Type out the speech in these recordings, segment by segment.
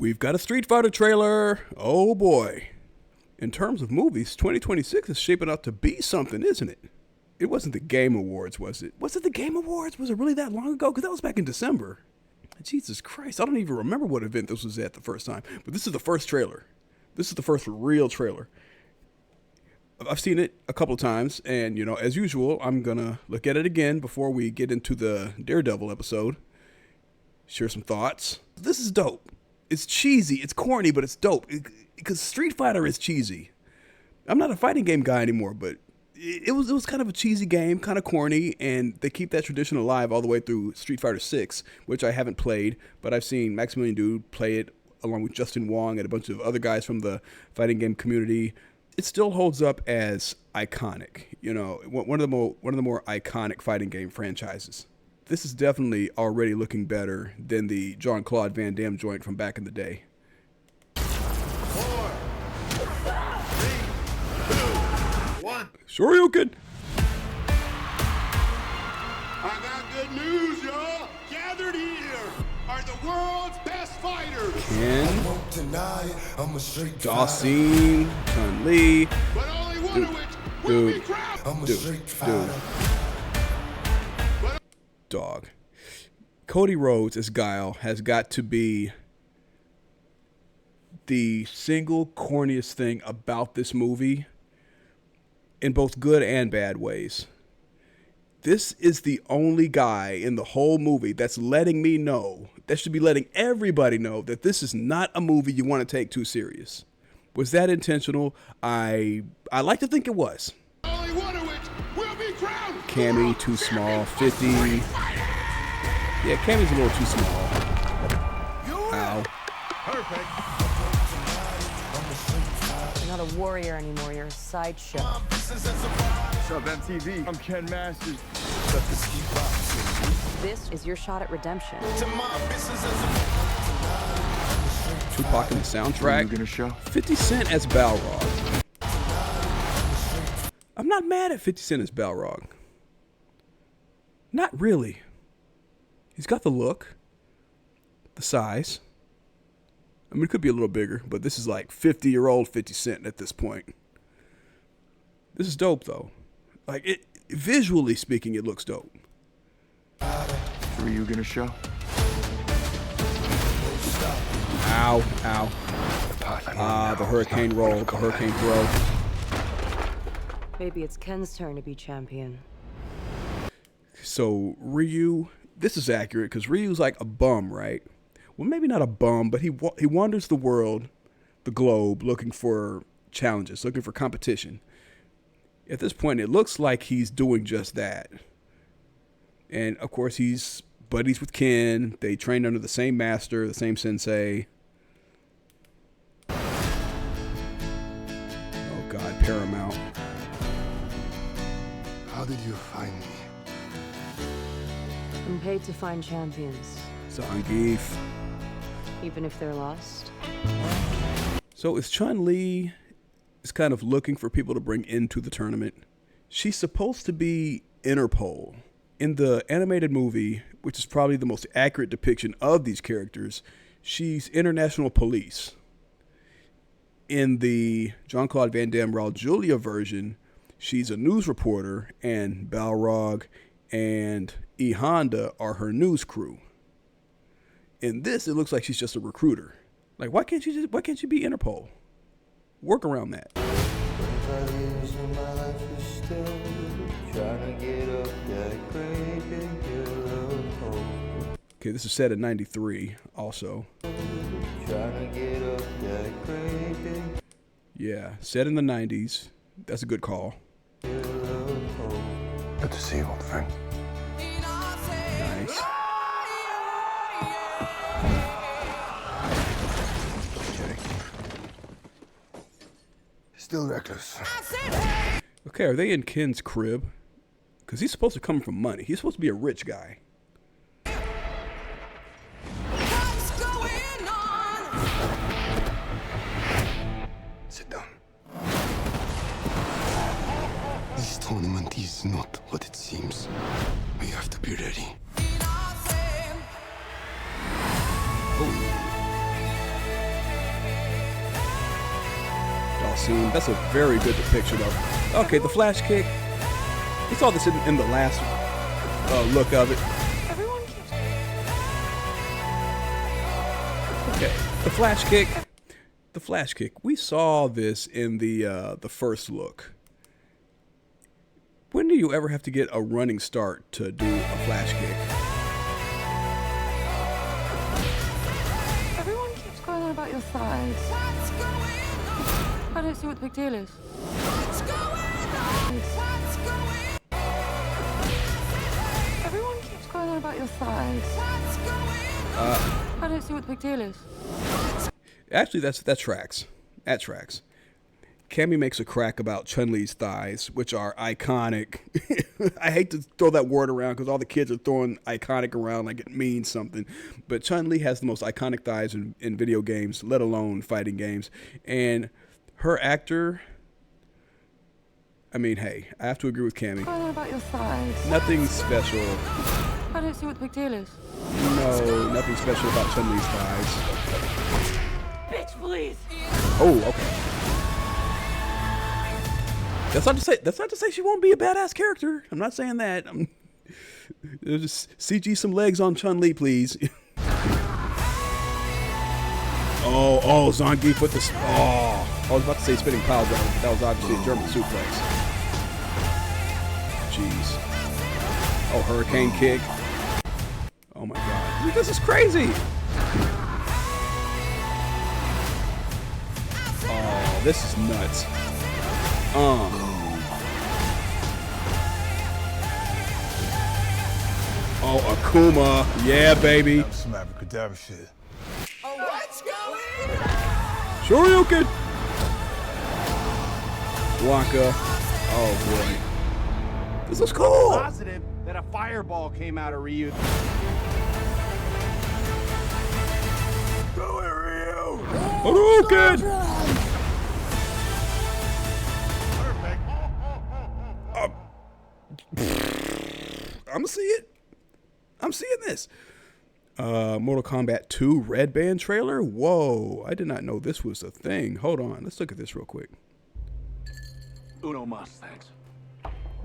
We've got a Street Fighter trailer. Oh boy. In terms of movies, 2026 is shaping up to be something, isn't it? It wasn't the Game Awards, was it? Was it the Game Awards? Was it really that long ago? Because that was back in December. Jesus Christ, I don't even remember what event this was at the first time. But this is the first trailer. This is the first real trailer. I've seen it a couple of times, and, you know, as usual, I'm going to look at it again before we get into the Daredevil episode. Share some thoughts. This is dope. It's cheesy, it's corny, but it's dope. Because Street Fighter is cheesy. I'm not a fighting game guy anymore, but it was kind of a cheesy game, kind of corny, and they keep that tradition alive all the way through Street Fighter 6, which I haven't played, but I've seen Maximilian Dood play it along with Justin Wong and a bunch of other guys from the fighting game community. It still holds up as iconic, you know, one of the more iconic fighting game franchises. This is definitely already looking better than the Jean-Claude Van Damme joint from back in the day. 4, 3, 2, 1. Sure you can. I got good news, y'all. Gathered here are the world's best fighters. Ken, Dawson, Chun-Li. But only one of which will be crowned. Dude. Dog. Cody Rhodes as Guile has got to be the single corniest thing about this movie in both good and bad ways. This is the only guy in the whole movie that's letting me know, that should be letting everybody know, that this is not a movie you want to take too serious. Was that intentional? I like to think it was. Only one of which will be crowned. Cammy, too small. 50. Yeah, Cammy's a little too small. Ow. Perfect. You're not a warrior anymore, you're a sideshow. What's up, MTV? I'm Ken Masters. This is your shot at redemption. Tupac in the soundtrack. You gonna show? 50 Cent as Balrog. I'm not mad at 50 Cent as Balrog. Not really. He's got the look, the size. I mean, it could be a little bigger, but this is like 50-year-old 50 Cent at this point. This is dope, though. Like, it visually speaking, it looks dope. So are you gonna show? Ow, ow. The hurricane roll, the hurricane throw. Maybe it's Ken's turn to be champion. So Ryu, this is accurate because Ryu's like a bum, right? Well, maybe not a bum, but he wanders the world, the globe, looking for challenges, looking for competition. At this point, it looks like he's doing just that. And of course, he's buddies with Ken. They trained under the same master, the same sensei. Oh God, Paramount. How did you find me? I'm paid to find champions, Zangief. even if they're lost. So is Chun-Li is kind of looking for people to bring into the tournament. She's supposed to be Interpol. In the animated movie, which is probably the most accurate depiction of these characters, she's international police. In the Jean-Claude Van Damme Raul Julia version, she's a news reporter, and Balrog and E. Honda are her news crew. In this, it looks like she's just a recruiter. Like, why can't she be Interpol? Work around that. Okay, this is set in 93 also. Yeah, set in the 90s. That's a good call. Good to see you, old friend. Nice. Still reckless. Okay, are they in Ken's crib? Because he's supposed to come from money. He's supposed to be a rich guy. Sit down. This tournament is not what it seems. We have to be ready. costume. That's a very good depiction of. Okay, the flash kick. We saw this in the last look of it. Everyone keeps. Okay, the flash kick. The flash kick. We saw this in the first look. When do you ever have to get a running start to do a flash kick? Everyone keeps going on about your thighs. What's going on? I don't see what the big deal is. What's going on? What's going on? Everyone keeps going on about your thighs. What's going on? I don't see what the big deal is. Actually, that tracks. That tracks. Cammy makes a crack about Chun-Li's thighs, which are iconic. I hate to throw that word around because all the kids are throwing iconic around like it means something. But Chun-Li has the most iconic thighs in video games, let alone fighting games. And her actor, I mean, hey, I have to agree with Cammy. What's going on about your thighs? Nothing special. I don't see what the big deal is. No, nothing special about Chun-Li's thighs. Bitch, please. Oh, okay. That's not to say she won't be a badass character. I'm not saying that. Just CG some legs on Chun-Li, please. oh, Zangief with the. Oh, I was about to say spinning pile driver, but that was obviously a German suplex. Jeez. Oh, hurricane kick. Oh my God, this is crazy. Oh, this is nuts. Oh, Akuma. Yeah, baby. Some abracadabra shit. Oh, what's going on? Shoryuken. Waka. Oh, boy. This is cool. Positive that a fireball came out of Ryu. Go it, Ryu! Hadouken. I'm gonna see it. I'm seeing this. Mortal Kombat 2 Red Band trailer. Whoa, I did not know this was a thing. Hold on, let's look at this real quick. Uno mas, thanks.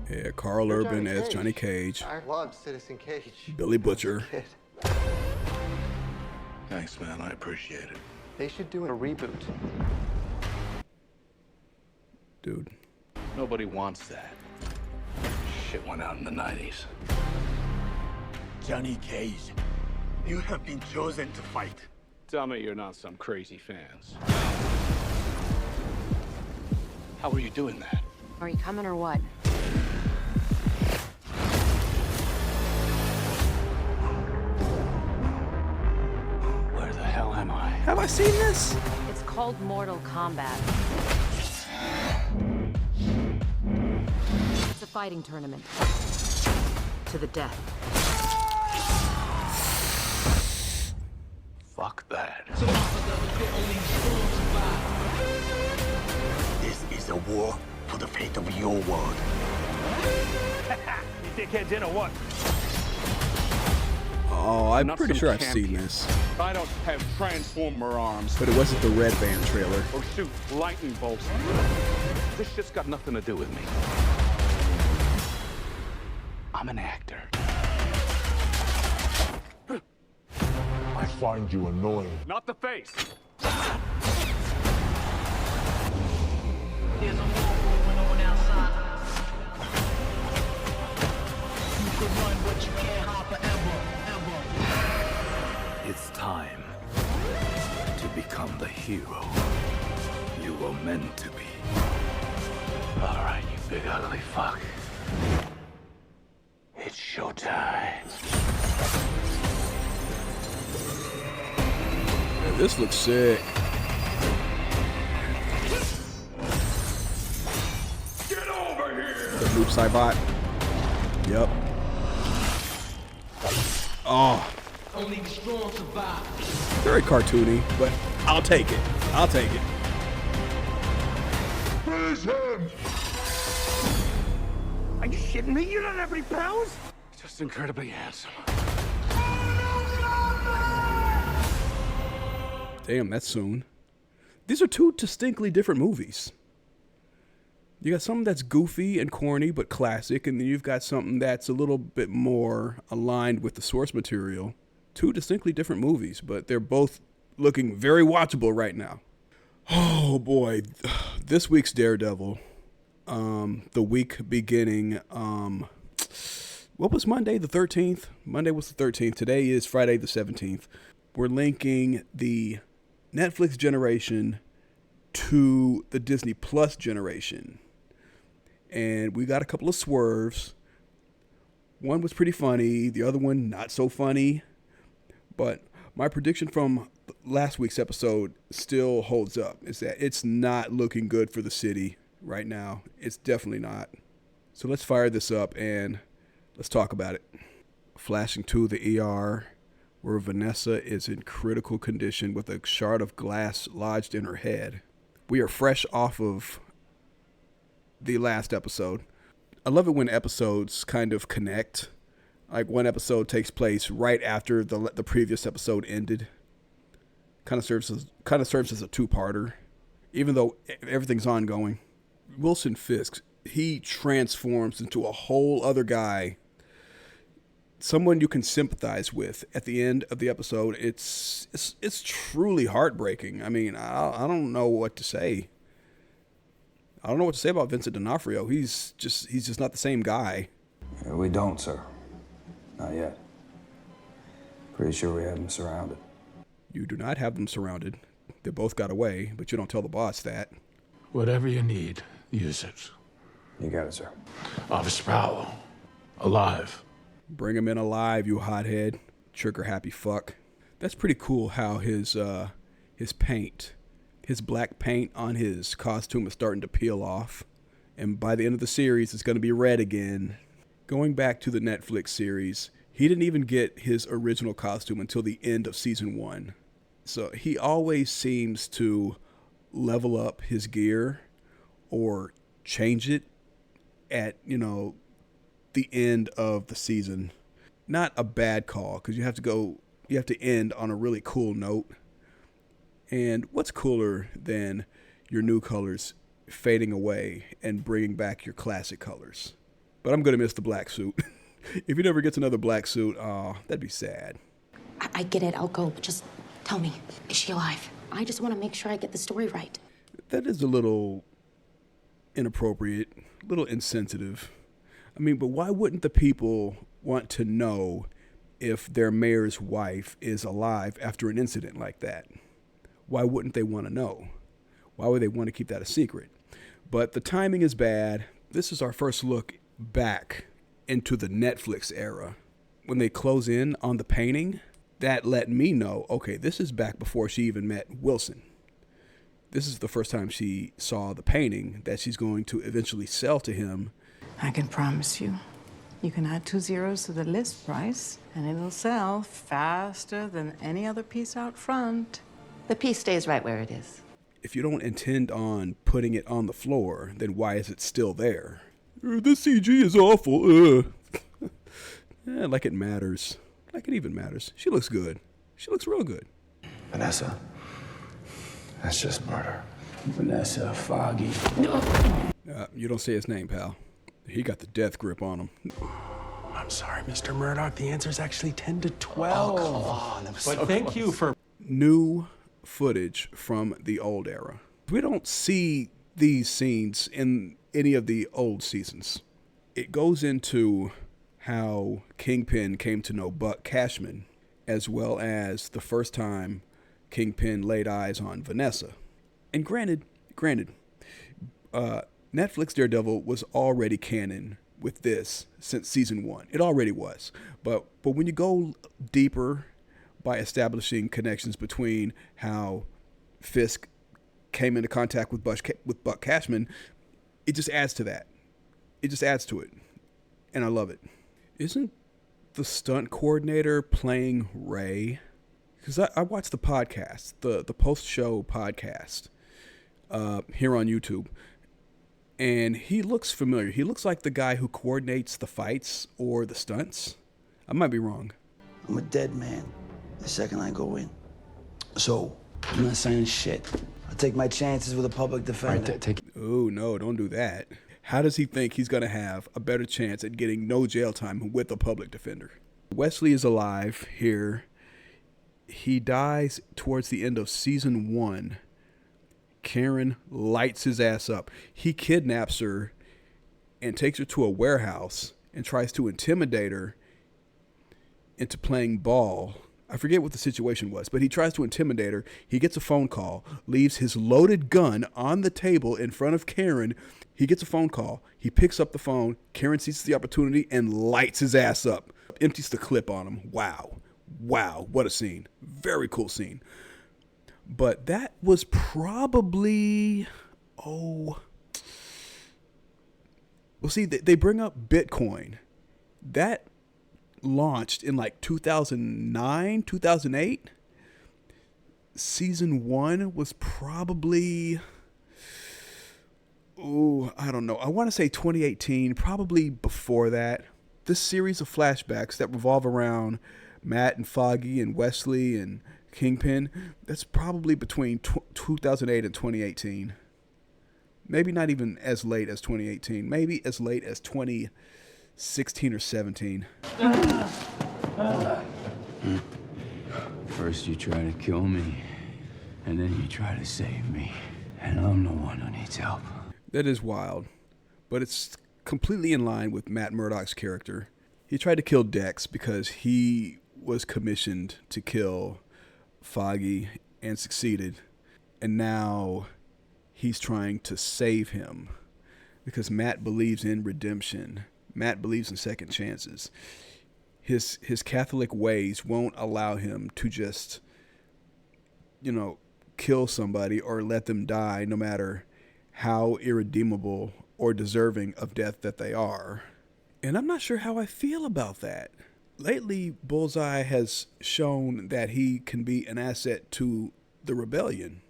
Yeah, Carl Urban as Johnny Cage. I love Citizen Cage. Billy Butcher. Kid. Thanks, man. I appreciate it. They should do a reboot. Dude. Nobody wants that. Shit went out in the 90s. Johnny Cage, you have been chosen to fight. Tell me you're not some crazy fans. How are you doing that? Are you coming or what? Where the hell am I? Have I seen this? It's called Mortal Kombat. It's a fighting tournament. To the death. Fuck that. This is a war for the fate of your world. You dickheads in or what? Oh, I'm Not pretty some sure I've champion. seen this. I don't have transformer arms But it wasn't the Red Band trailer. or shoot lightning bolts. This shit's got nothing to do with me. I'm an actor. I find you annoying. Not the face. There's a war going on outside. You can run, but you can't hide forever, ever. It's time to become the hero you were meant to be. All right, you big ugly fuck. It's showtime. Yeah, this looks sick. Get over here! The Noob Saibot. Yep. Oh. Only the strong survive. Very cartoony, but I'll take it. I'll take it. Freeze him! Are you shitting me? You don't have any powers? Just incredibly handsome. Damn, that's soon. These are two distinctly different movies. You got something that's goofy and corny but classic, and then you've got something that's a little bit more aligned with the source material. Two distinctly different movies, but they're both looking very watchable right now. Oh boy, this week's Daredevil, the week beginning, what was Monday, the 13th? Monday was the 13th. Today is Friday the 17th. We're linking the Netflix generation to the Disney Plus generation. And we got a couple of swerves. One was pretty funny, the other one not so funny. But my prediction from last week's episode still holds up. Is that it's not looking good for the city right now. It's definitely not. So let's fire this up and let's talk about it. Flashing to the ER, where Vanessa is in critical condition with a shard of glass lodged in her head. We are fresh off of the last episode. I love it when episodes kind of connect. Like one episode takes place right after the previous episode ended. Kind of serves as a two-parter, even though everything's ongoing. Wilson Fisk, he transforms into a whole other guy. Someone you can sympathize with at the end of the episode. It's truly heartbreaking. I mean, I don't know what to say. I don't know what to say about Vincent D'Onofrio. He's just not the same guy. We don't, sir. Not yet. Pretty sure we have them surrounded. You do not have them surrounded. They both got away, but you don't tell the boss that. Whatever you need, use it. You got it, sir. Officer Powell, alive. Bring him in alive, you hothead. Trigger happy fuck. That's pretty cool how his paint, his black paint on his costume is starting to peel off. And by the end of the series, it's going to be red again. Going back to the Netflix series, he didn't even get his original costume until the end of season 1. So he always seems to level up his gear or change it at, the end of the season. Not a bad call, because you have to end on a really cool note. And what's cooler than your new colors fading away and bringing back your classic colors? But I'm going to miss the black suit. If he never gets another black suit, that'd be sad. I get it, I'll go, but just tell me, is she alive? I just want to make sure I get the story right. That is a little inappropriate, a little insensitive. I mean, but why wouldn't the people want to know if their mayor's wife is alive after an incident like that? Why wouldn't they want to know? Why would they want to keep that a secret? But the timing is bad. This is our first look back into the Netflix era. When they close in on the painting, that let me know, okay, this is back before she even met Wilson. This is the first time she saw the painting that she's going to eventually sell to him. I can promise you, you can add 2 zeros to the list price, and it'll sell faster than any other piece out front. The piece stays right where it is. If you don't intend on putting it on the floor, then why is it still there? The CG is awful. Like it matters. Like it even matters. She looks good. She looks real good. Vanessa, that's just murder. Vanessa Foggy. You don't say his name, pal. He got the death grip on him. I'm sorry, Mr. Murdoch. The answer is actually 10 to 12. Oh, come on. That was but so thank close. you for... New footage from the old era. We don't see these scenes in any of the old seasons. It goes into how Kingpin came to know Buck Cashman, as well as the first time Kingpin laid eyes on Vanessa. And granted, Netflix Daredevil was already canon with this since season 1. It already was. But when you go deeper by establishing connections between how Fisk came into contact with Buck Cashman, it just adds to that. It just adds to it. And I love it. Isn't the stunt coordinator playing Ray? Because I watched the podcast, the post-show podcast here on YouTube. And he looks familiar. He looks like the guy who coordinates the fights or the stunts. I might be wrong. I'm a dead man. The second I go in. So, I'm not signing shit. I I'll take my chances with a public defender. Oh, no, don't do that. How does he think he's going to have a better chance at getting no jail time with a public defender? Wesley is alive here. He dies towards the end of season 1. Karen lights his ass up. He kidnaps her and takes her to a warehouse and tries to intimidate her into playing ball. I forget what the situation was, but he tries to intimidate her. He gets a phone call, leaves his loaded gun on the table in front of Karen. He gets a phone call. He picks up the phone. Karen seizes the opportunity and lights his ass up. Empties the clip on him. Wow. Wow. What a scene. Very cool scene. But that was probably, well, see, they bring up Bitcoin. That launched in like 2009, 2008. Season 1 was probably, I don't know. I want to say 2018, probably before that. This series of flashbacks that revolve around Matt and Foggy and Wesley and Kingpin, that's probably between 2008 and 2018. Maybe not even as late as 2018. Maybe as late as 2016 or 17. First you try to kill me, and then you try to save me. And I'm the one who needs help. That is wild, but it's completely in line with Matt Murdock's character. He tried to kill Dex because he was commissioned to kill Foggy and succeeded. And now he's trying to save him because Matt believes in redemption. Matt believes in second chances. His Catholic ways won't allow him to just, kill somebody or let them die, no matter how irredeemable or deserving of death that they are. And I'm not sure how I feel about that. Lately, Bullseye has shown that he can be an asset to the rebellion.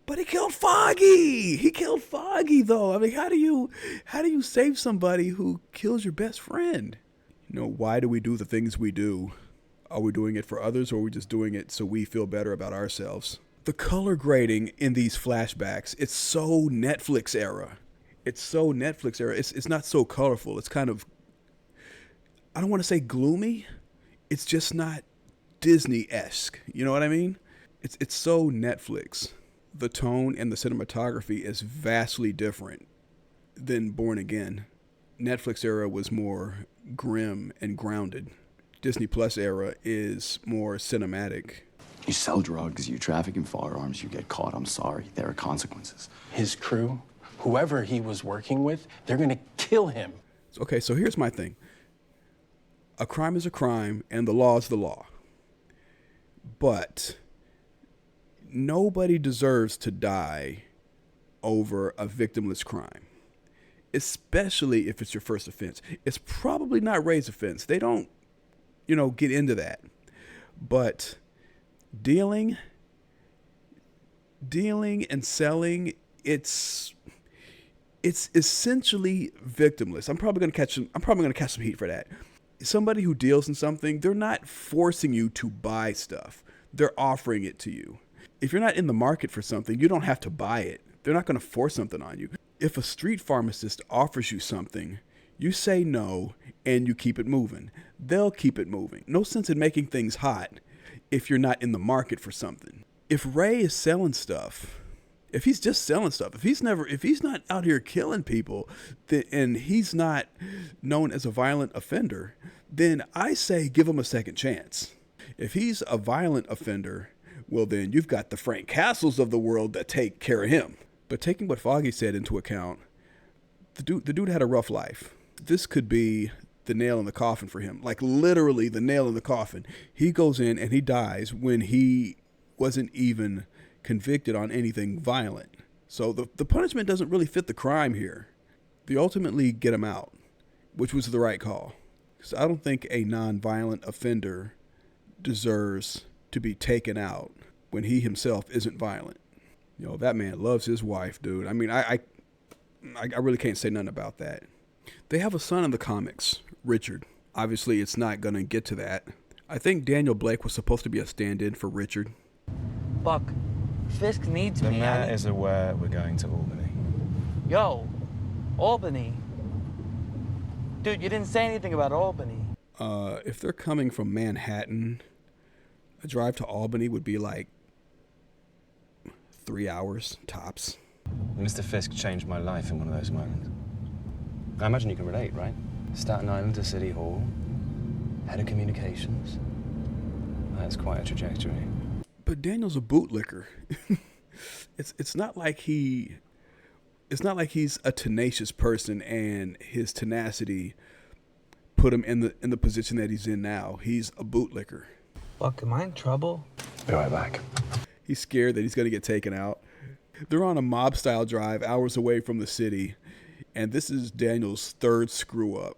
But he killed Foggy! He killed Foggy, though. I mean, how do you save somebody who kills your best friend? Why do we do the things we do? Are we doing it for others, or are we just doing it so we feel better about ourselves? The color grading in these flashbacks, it's so Netflix era. It's not so colorful. It's kind of, I don't want to say gloomy. It's just not Disney-esque. You know what I mean? It's so Netflix. The tone and the cinematography is vastly different than Born Again. Netflix era was more grim and grounded. Disney Plus era is more cinematic. You sell drugs, you traffic in firearms, you get caught, I'm sorry. There are consequences. His crew, whoever he was working with, they're gonna kill him. Okay, so here's my thing. A crime is a crime, and the law is the law. But nobody deserves to die over a victimless crime, especially if it's your first offense. It's probably not Ray's offense. They don't, get into that. But dealing and selling, it's essentially victimless. I'm probably gonna catch some heat for that. Somebody who deals in something, they're not forcing you to buy stuff. They're offering it to you. If you're not in the market for something, you don't have to buy it. They're not going to force something on you. If a street pharmacist offers you something, you say no and you keep it moving. They'll keep it moving. No sense in making things hot if you're not in the market for something. If Ray is selling stuff, if he's just selling stuff, if he's not out here killing people, and he's not known as a violent offender, then I say give him a second chance. If he's a violent offender, well then you've got the Frank Castles of the world that take care of him. But taking what Foggy said into account, the dude had a rough life. This could be the nail in the coffin for him, like literally the nail in the coffin. He goes in and he dies when he wasn't even convicted on anything violent. So the punishment doesn't really fit the crime here. They ultimately get him out, which was the right call. Because I don't think a non-violent offender deserves to be taken out when he himself isn't violent. That man loves his wife, dude. I mean, I really can't say nothing about that. They have a son in the comics, Richard. Obviously, it's not going to get to that. I think Daniel Blake was supposed to be a stand-in for Richard. Buck, Fisk needs The me. mayor is aware we're going to Albany. Yo, Albany. Dude, you didn't say anything about Albany. If they're coming from Manhattan, a drive to Albany would be like 3 hours tops. Mr. Fisk changed my life in one of those moments. I imagine you can relate, right? Staten Island to City Hall, head of communications. That's quite a trajectory. But Daniel's a bootlicker. It's not like he's a tenacious person and his tenacity put him in the position that he's in now. He's a bootlicker. Fuck, am I in trouble? Be right back. He's scared that he's going to get taken out. They're on a mob-style drive hours away from the city, and this is Daniel's third screw-up.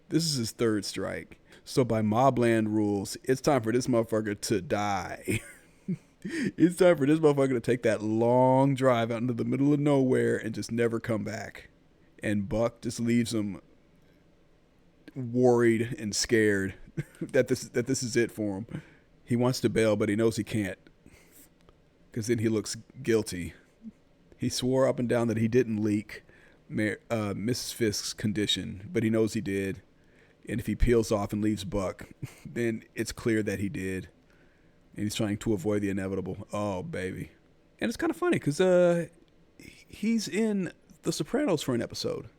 This is his third strike. So by Mobland rules, it's time for this motherfucker to die. It's time for this motherfucker to take that long drive out into the middle of nowhere and just never come back. And Buck just leaves him worried and scared that this is it for him. He wants to bail, but he knows he can't, because then he looks guilty. He swore up and down that he didn't leak Mrs. Fisk's condition, but he knows he did. And if he peels off and leaves Buck, then it's clear that he did. And he's trying to avoid the inevitable. Oh, baby. And it's kind of funny because he's in The Sopranos for an episode.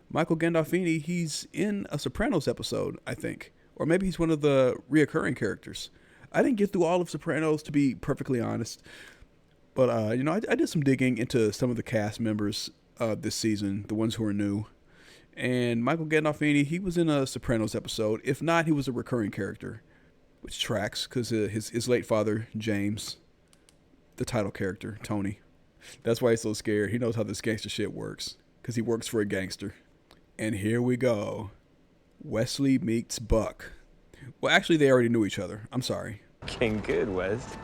Michael Gandolfini, he's in a Sopranos episode, I think. Or maybe he's one of the reoccurring characters. I didn't get through all of Sopranos, to be perfectly honest. But, I did some digging into some of the cast members this season, the ones who are new. And Michael Gandolfini, he was in a Sopranos episode. If not, he was a recurring character, which tracks because his late father, James, the title character, Tony. That's why he's so scared. He knows how this gangster shit works because he works for a gangster. And here we go. Wesley meets Buck. Well, actually, they already knew each other. I'm sorry. King good, Wes.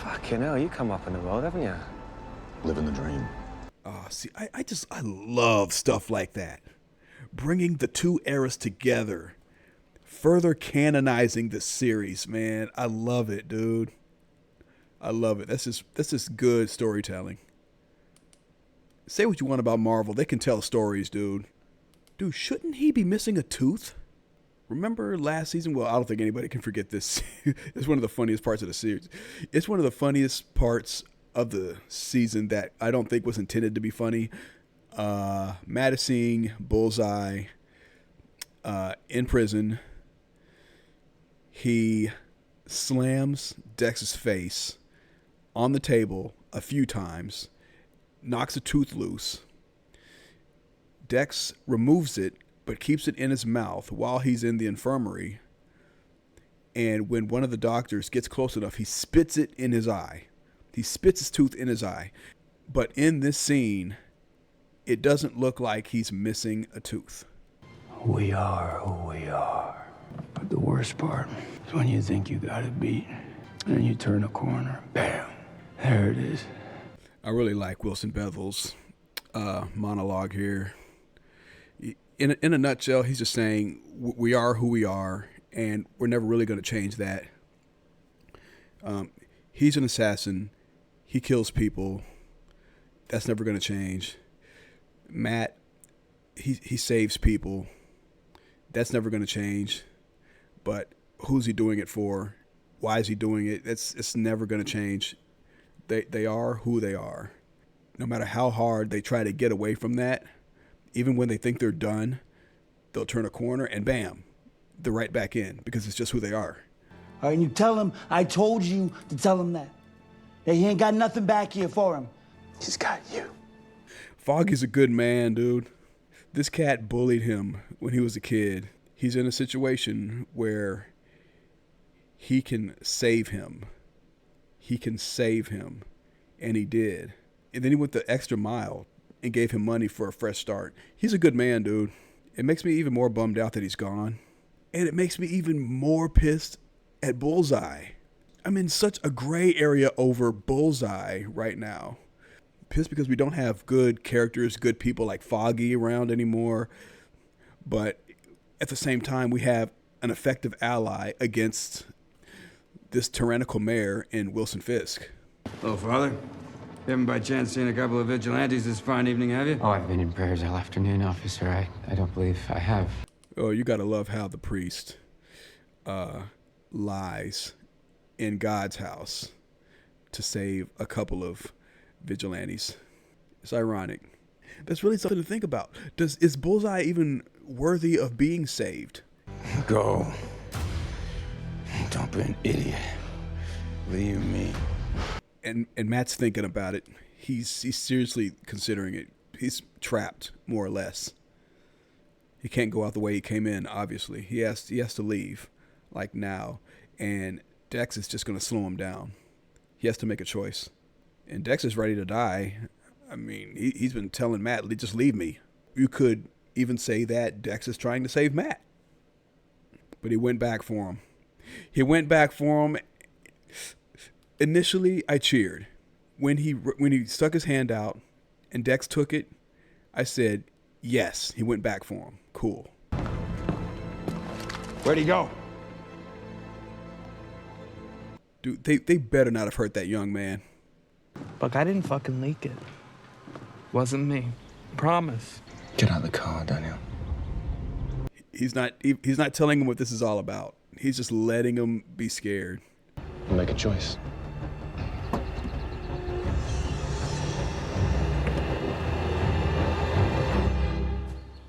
Fucking hell, you come up in the world, haven't you? Living the dream. See, I love stuff like that. Bringing the two eras together. Further canonizing the series, man. I love it, dude. I love it. That's just good storytelling. Say what you want about Marvel. They can tell stories, dude. Dude, shouldn't he be missing a tooth? Remember last season? Well, I don't think anybody can forget this. It's one of the funniest parts of the series. It's one of the funniest parts of the season that I don't think was intended to be funny. Madison, Bullseye, in prison. He slams Dex's face on the table a few times, knocks a tooth loose. Dex removes it, but keeps it in his mouth while he's in the infirmary. And when one of the doctors gets close enough, he spits it in his eye. He spits his tooth in his eye. But in this scene, it doesn't look like he's missing a tooth. We are who we are. But the worst part is when you think you got it beat, and then you turn a corner, bam, there it is. I really like Wilson Bevel's monologue here. In a nutshell, he's just saying we are who we are, and we're never really going to change that. He's an assassin. He kills people. That's never going to change. Matt, he saves people. That's never going to change. But who's he doing it for? Why is he doing it? It's never going to change. They are who they are. No matter how hard they try to get away from that, even when they think they're done, they'll turn a corner and bam, they're right back in because it's just who they are. All right, and you tell him I told you to tell him that. That he ain't got nothing back here for him. He's got you. Foggy's a good man, dude. This cat bullied him when he was a kid. He's in a situation where he can save him. He can save him. And he did. And then he went the extra mile and gave him money for a fresh start. He's a good man, dude. It makes me even more bummed out that he's gone. And it makes me even more pissed at Bullseye. I'm in such a gray area over Bullseye right now. Pissed because we don't have good characters, good people like Foggy around anymore. But at the same time, we have an effective ally against this tyrannical mayor in Wilson Fisk. Hello, Father. You haven't by chance seen a couple of vigilantes this fine evening, have you? Oh, I've been in prayers all afternoon, officer. I don't believe I have. Oh, you gotta love how the priest lies in God's house to save a couple of vigilantes. It's ironic. That's really something to think about. Is Bullseye even worthy of being saved? Go. Don't be an idiot. What do you mean? And Matt's thinking about it. He's seriously considering it. He's trapped, more or less. He can't go out the way he came in, obviously. He has to leave, like now. And Dex is just going to slow him down. He has to make a choice. And Dex is ready to die. I mean, he's been telling Matt, just leave me. You could even say that Dex is trying to save Matt. But he went back for him. Initially, I cheered. When he stuck his hand out and Dex took it, I said, yes, he went back for him. Cool. Where'd he go? Dude, they better not have hurt that young man. Buck, I didn't fucking leak it. Wasn't me. Promise. Get out of the car, Daniel. He's not telling him what this is all about. He's just letting him be scared. Make a choice.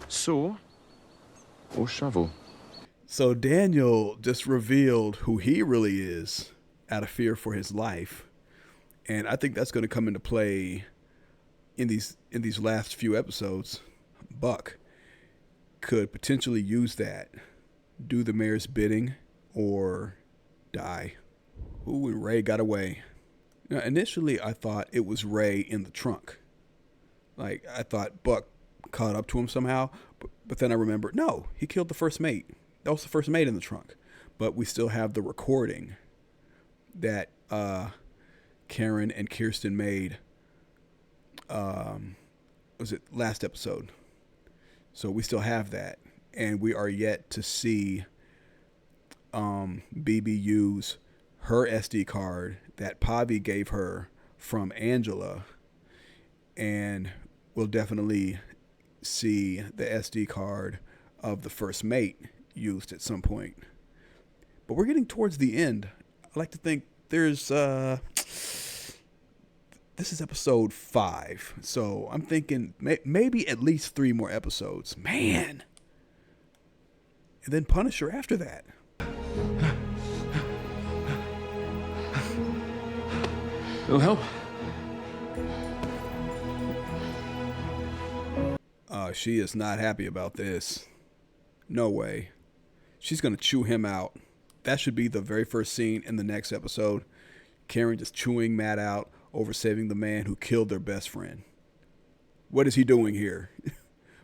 Saw or shovel? So Daniel just revealed who he really is out of fear for his life. And I think that's going to come into play in these last few episodes. Buck could potentially use that, do the mayor's bidding, or die. Ooh, and Ray got away. Now, initially, I thought it was Ray in the trunk. Like, I thought Buck caught up to him somehow, but then I remembered, no, he killed the first mate. That was the first mate in the trunk. But we still have the recording that Karen and Kirsten made, was it last episode? So we still have that. And we are yet to see BB use her SD card that Pavi gave her from Angela. And we'll definitely see the SD card of the first mate used at some point. But we're getting towards the end. I like to think there's this is episode 5, so I'm thinking maybe at least 3 more episodes. Man. And then Punisher after that. It'll help. She is not happy about this. No way. She's going to chew him out. That should be the very first scene in the next episode. Karen just chewing Matt out over saving the man who killed their best friend. What is he doing here?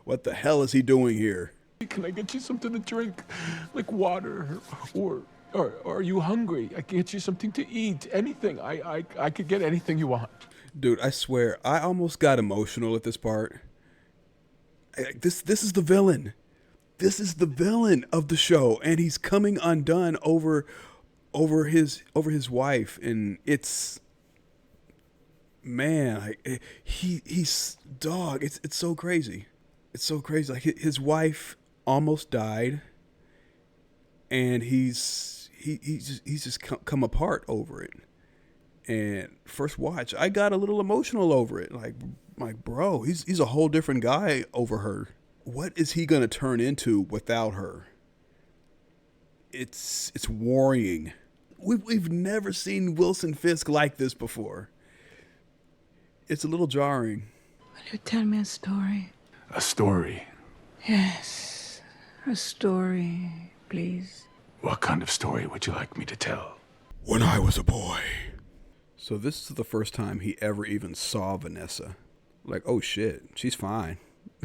What the hell is he doing here? Can I get you something to drink? Like water? Or are you hungry? I can get you something to eat. Anything. I could get anything you want. Dude, I swear, I almost got emotional at this part. This is the villain. This is the villain of the show, and he's coming undone over his wife, and it's, man, he's dog. It's so crazy. It's so crazy. Like his wife almost died, and he's just come apart over it. And first watch, I got a little emotional over it. Like bro, he's a whole different guy over her. What is he gonna turn into without her? It's worrying. We've never seen Wilson Fisk like this before. It's a little jarring. Will you tell me a story? A story? Yes, a story, please. What kind of story would you like me to tell? When I was a boy. So this is the first time he ever even saw Vanessa. Like, oh shit, she's fine.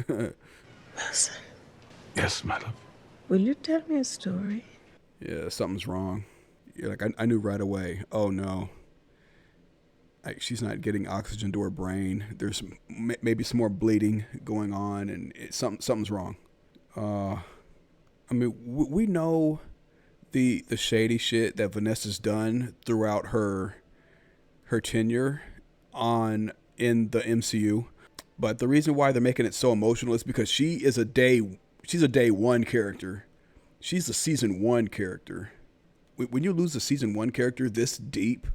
Wilson. Yes, my love. Will you tell me a story? Yeah, something's wrong. Yeah, like I knew right away. Oh no. Like she's not getting oxygen to her brain. There's maybe some more bleeding going on, and something's wrong. I mean, we know the shady shit that Vanessa's done throughout her her tenure in the MCU. But the reason why they're making it so emotional is because she's a day one character. She's a season 1 character. When you lose a season 1 character this deep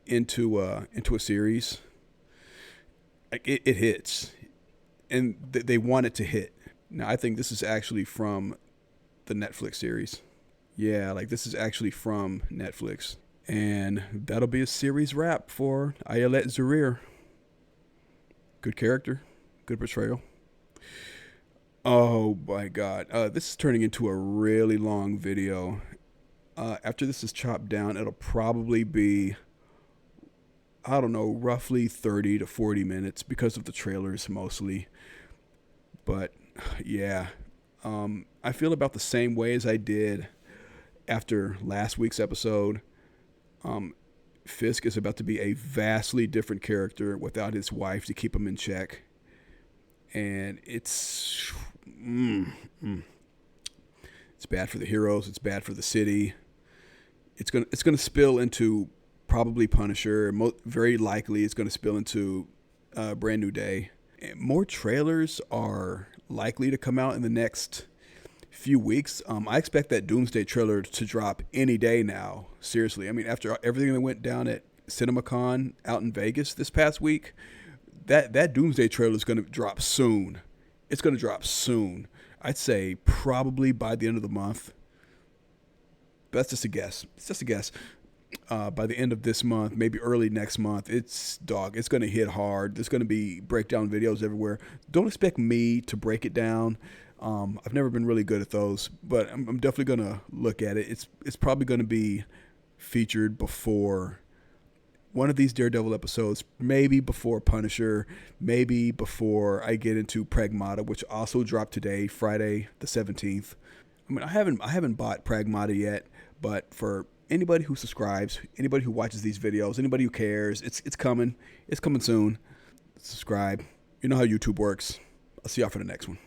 into a series, it hits, and they want it to hit. Now I think this is actually from the Netflix series. Yeah, like this is actually from Netflix, and that'll be a series wrap for Ayelet Zurir. Good character, good portrayal. Oh my God, this is turning into a really long video. After this is chopped down, it'll probably be, I don't know, roughly 30 to 40 minutes because of the trailers mostly. But yeah, I feel about the same way as I did after last week's episode. Fisk is about to be a vastly different character without his wife to keep him in check. And it's bad for the heroes. It's bad for the city. It's gonna spill into probably Punisher. Very likely, it's gonna spill into Brand New Day. And more trailers are likely to come out in the next few weeks. I expect that Doomsday trailer to drop any day now. Seriously, I mean, after everything that went down at CinemaCon out in Vegas this past week, that Doomsday trailer is gonna drop soon. It's gonna drop soon. I'd say probably by the end of the month. But that's just a guess. It's just a guess. By the end of this month, maybe early next month, it's going to hit hard. There's going to be breakdown videos everywhere. Don't expect me to break it down. I've never been really good at those, but I'm definitely going to look at it. It's probably going to be featured before one of these Daredevil episodes, maybe before Punisher, maybe before I get into Pragmata, which also dropped today, Friday the 17th. I mean, I haven't bought Pragmata yet, but for anybody who subscribes, anybody who watches these videos, anybody who cares, it's coming. It's coming soon. Subscribe. You know how YouTube works. I'll see y'all for the next one.